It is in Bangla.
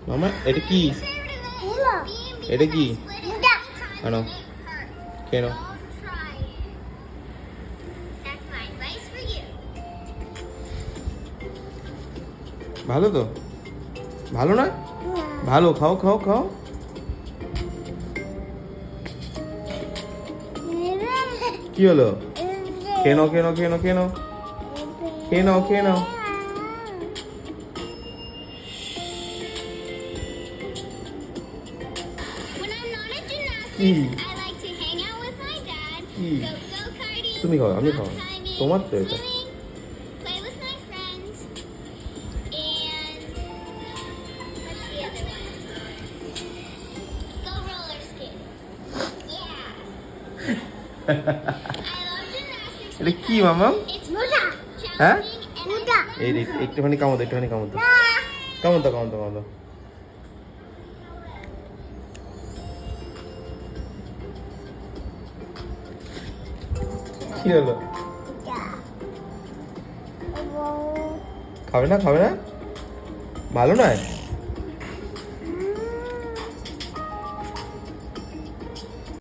মামা এটা কি? এটা কি? আনো কেন? ভালো তো? ভালো না? ভালো, খাও খাও খাও। কি হলো? কেন কেন কেন কেন কেন কেন? কি কি? তুমি খাও, আমি খাও, তোমার তো এটা। এটা কি মামা? হ্যাঁ এই রে, একটুখানি কামড় দাও, একটুখানি কামড় দাও, কামড় দাও, কামড় দাও, কামড় দাও। কি হলো? খাবে না, খাবে না? ভালো নয়?